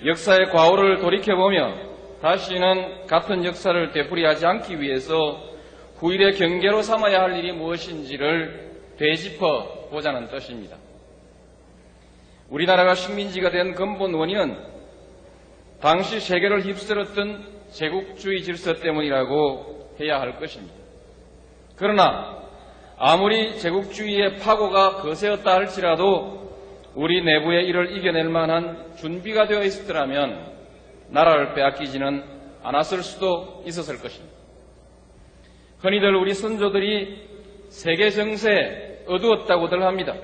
역사의 과오를 돌이켜보며 다시는 같은 역사를 되풀이하지 않기 위해서 후일의 경계로 삼아야 할 일이 무엇인지를 되짚어 보자는 뜻입니다. 우리나라가 식민지가 된 근본 원인은 당시 세계를 휩쓸었던 제국주의 질서 때문이라고 해야 할 것입니다. 그러나 아무리 제국주의의 파고가 거세었다 할지라도 우리 내부에 이를 이겨낼 만한 준비가 되어 있었더라면 나라를 빼앗기지는 않았을 수도 있었을 것입니다. 흔히들 우리 선조들이 세계 정세에 어두웠다고들 합니다.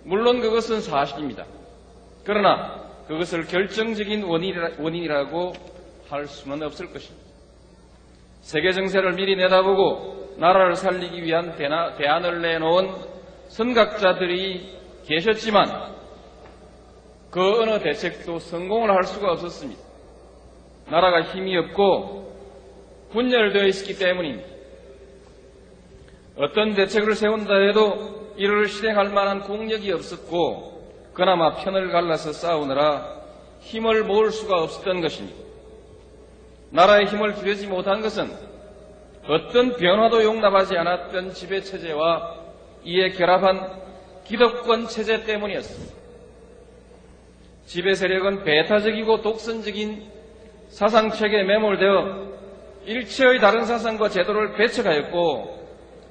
물론 그것은 사실입니다. 그러나 그것을 결정적인 원인이라고 할 수는 없을 것입니다. 세계 정세를 미리 내다보고 나라를 살리기 위한 대안을 내놓은 선각자들이 계셨지만 그 어느 대책도 성공을 할 수가 없었습니다. 나라가 힘이 없고 분열되어 있었기 때문입니다. 어떤 대책을 세운다 해도 이를 실행할 만한 국력이 없었고 그나마 편을 갈라서 싸우느라 힘을 모을 수가 없었던 것입니다. 나라의 힘을 기르지 못한 것은 어떤 변화도 용납하지 않았던 지배체제와 이에 결합한 기득권 체제 때문이었습니다. 지배 세력은 배타적이고 독선적인 사상책에 매몰되어 일체의 다른 사상과 제도를 배척하였고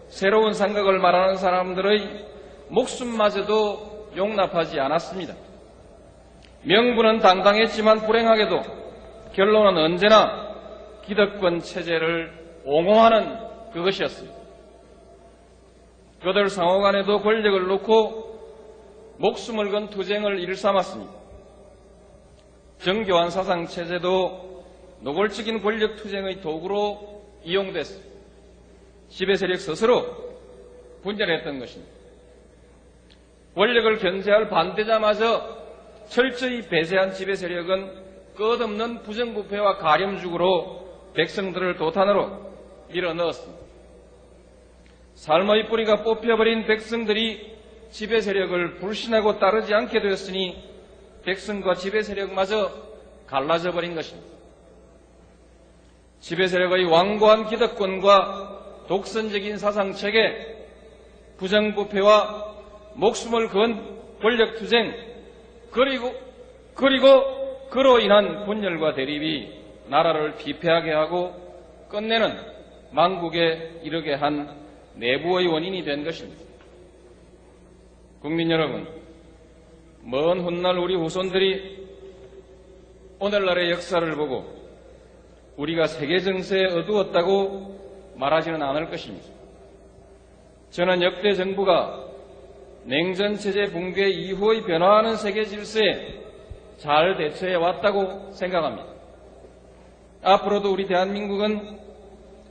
새로운 생각을 말하는 사람들의 목숨마저도 용납하지 않았습니다. 명분은 당당했지만 불행하게도 결론은 언제나 기득권 체제를 옹호하는 그것이었습니다. 그들 상호 간에도 권력을 놓고 목숨을 건 투쟁을 일삼았습니다. 정교한 사상 체제도 노골적인 권력 투쟁의 도구로 이용됐습니다. 지배 세력 스스로 분열했던 것입니다. 권력을 견제할 반대자마저 철저히 배제한 지배 세력은 끝없는 부정부패와 가렴죽으로 백성들을 도탄으로 밀어넣었습니다. 삶의 뿌리가 뽑혀버린 백성들이 지배 세력을 불신하고 따르지 않게 되었으니 백성과 지배 세력마저 갈라져 버린 것입니다. 지배 세력의 완고한 기득권과 독선적인 사상체계, 부정부패와 목숨을 건 권력투쟁, 그리고 그로 인한 분열과 대립이 나라를 피폐하게 하고 끝내는 망국에 이르게 한 내부의 원인이 된 것입니다. 국민 여러분, 먼 훗날 우리 후손들이 오늘날의 역사를 보고 우리가 세계 정세에 어두웠다고 말하지는 않을 것입니다. 저는 역대 정부가 냉전 체제 붕괴 이후의 변화하는 세계 질서에 잘 대처해 왔다고 생각합니다. 앞으로도 우리 대한민국은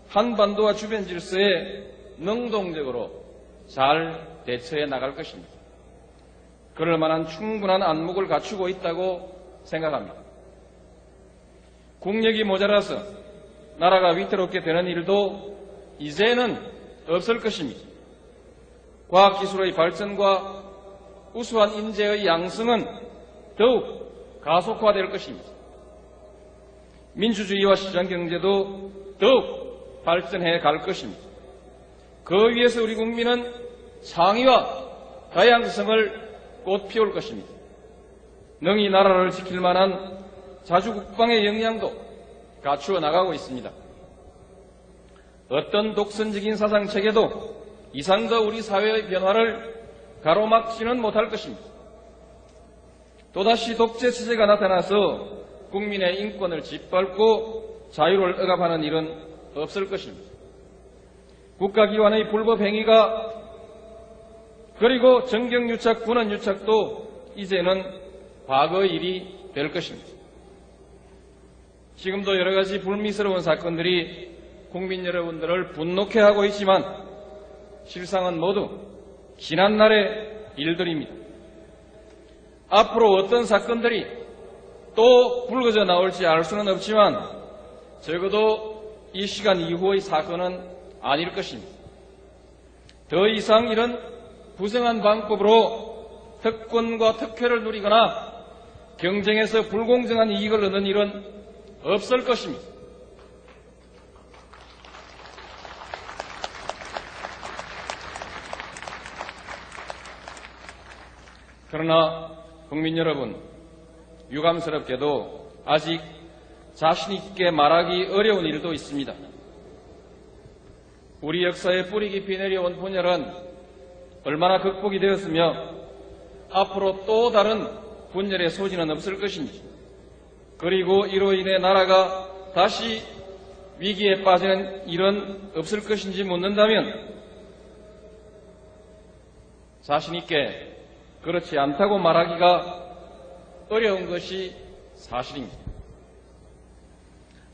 한반도와 주변 질서에 능동적으로 잘 대처해 나갈 것입니다. 그럴 만한 충분한 안목을 갖추고 있다고 생각합니다. 국력이 모자라서 나라가 위태롭게 되는 일도 이제는 없을 것입니다. 과학기술의 발전과 우수한 인재의 양성은 더욱 가속화될 것입니다. 민주주의와 시장경제도 더욱 발전해 갈 것입니다. 그 위에서 우리 국민은 창의와 다양성을 꽃피울 것입니다. 능히 나라를 지킬 만한 자주국방의 역량도 갖추어 나가고 있습니다. 어떤 독선적인 사상체계도 이상 더 우리 사회의 변화를 가로막지는 못할 것입니다. 또다시 독재체제가 나타나서 국민의 인권을 짓밟고 자유를 억압하는 일은 없을 것입니다. 국가기관의 불법 행위가 그리고 정경유착, 군원유착도 이제는 과거의 일이 될 것입니다. 지금도 여러 가지 불미스러운 사건들이 국민 여러분들을 분노케 하고 있지만 실상은 모두 지난날의 일들입니다. 앞으로 어떤 사건들이 또 불거져 나올지 알 수는 없지만 적어도 이 시간 이후의 사건은 아닐 것입니다. 더 이상 이런 부정한 방법으로 특권과 특혜를 누리거나 경쟁에서 불공정한 이익을 얻는 일은 없을 것입니다. 그러나 국민 여러분, 유감스럽게도 아직 자신 있게 말하기 어려운 일도 있습니다. 우리 역사에 뿌리 깊이 내려온 분열은 얼마나 극복이 되었으며 앞으로 또 다른 분열의 소지는 없을 것인지, 그리고 이로 인해 나라가 다시 위기에 빠지는 일은 없을 것인지 묻는다면 자신 있게 그렇지 않다고 말하기가 어려운 것이 사실입니다.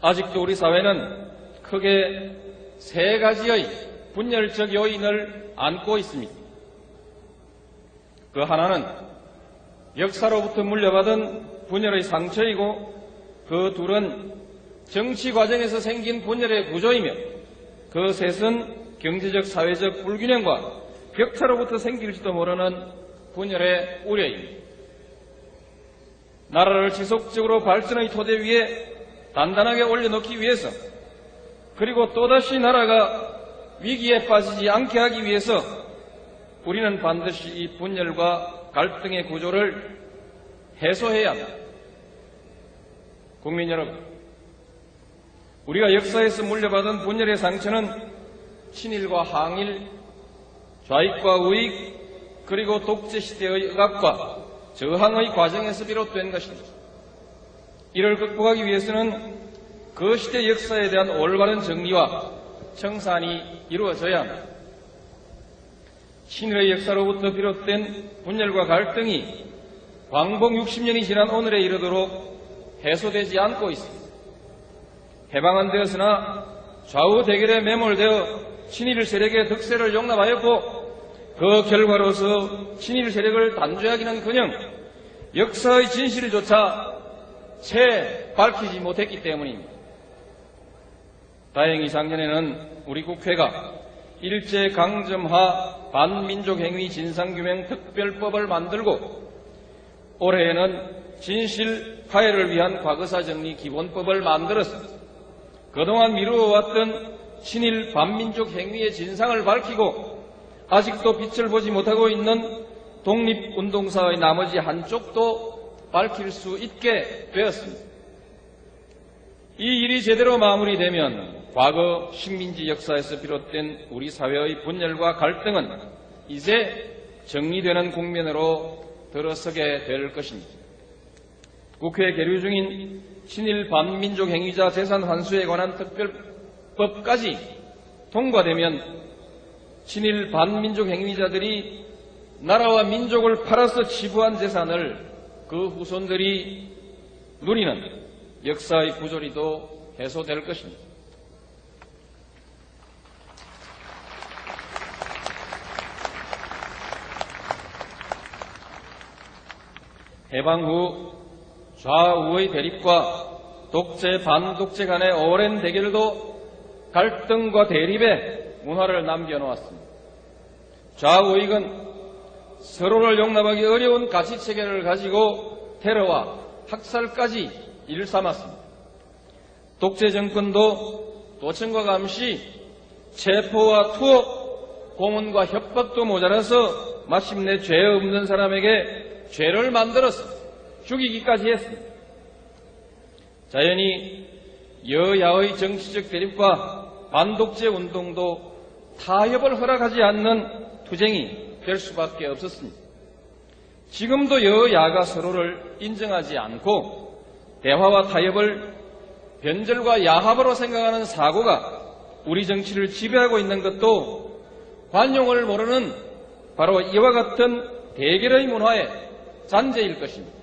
아직도 우리 사회는 크게 세 가지의 분열적 요인을 안고 있습니다. 그 하나는 역사로부터 물려받은 분열의 상처이고, 그 둘은 정치 과정에서 생긴 분열의 구조이며, 그 셋은 경제적 사회적 불균형과 격차로부터 생길지도 모르는 분열의 우려입니다. 나라를 지속적으로 발전의 토대 위에 단단하게 올려놓기 위해서, 그리고 또다시 나라가 위기에 빠지지 않게 하기 위해서 우리는 반드시 이 분열과 갈등의 구조를 해소해야 합니다. 국민 여러분, 우리가 역사에서 물려받은 분열의 상처는 친일과 항일, 좌익과 우익, 그리고 독재시대의 억압과 저항의 과정에서 비롯된 것입니다. 이를 극복하기 위해서는 그 시대 역사에 대한 올바른 정리와 청산이 이루어져야 합니다. 친일의 역사로부터 비롯된 분열과 갈등이 광복 60년이 지난 오늘에 이르도록 해소되지 않고 있습니다. 해방은 되었으나 좌우 대결에 매몰되어 친일 세력의 득세를 용납하였고, 그 결과로서 친일 세력을 단죄하기는커녕 역사의 진실조차 채 밝히지 못했기 때문입니다. 다행히 작년에는 우리 국회가 일제강점하 반민족행위 진상규명 특별법을 만들고, 올해에는 진실 화해를 위한 과거사정리 기본법을 만들었습니다. 그동안 미루어왔던 친일 반민족 행위의 진상을 밝히고, 아직도 빛을 보지 못하고 있는 독립운동사의 나머지 한쪽도 밝힐 수 있게 되었습니다. 이 일이 제대로 마무리되면 과거 식민지 역사에서 비롯된 우리 사회의 분열과 갈등은 이제 정리되는 국면으로 들어서게 될 것입니다. 국회에 계류 중인 친일 반민족 행위자 재산 환수에 관한 특별법까지 통과되면 친일 반민족 행위자들이 나라와 민족을 팔아서 지부한 재산을 그 후손들이 누리는 역사의 부조리도 해소될 것입니다. 해방 후 좌우의 대립과 독재 반독재 간의 오랜 대결도 갈등과 대립의 문화를 남겨놓았습니다. 좌우익은 서로를 용납하기 어려운 가치체계를 가지고 테러와 학살까지 일삼았습니다. 독재 정권도 도청과 감시, 체포와 투옥, 고문과 협박도 모자라서 마침내 죄 없는 사람에게 죄를 만들어서 죽이기까지 했습니다. 자연히 여야의 정치적 대립과 반독재 운동도 타협을 허락하지 않는 투쟁이 될 수밖에 없었습니다. 지금도 여야가 서로를 인정하지 않고 대화와 타협을 변절과 야합으로 생각하는 사고가 우리 정치를 지배하고 있는 것도 관용을 모르는 바로 이와 같은 대결의 문화의 잔재일 것입니다.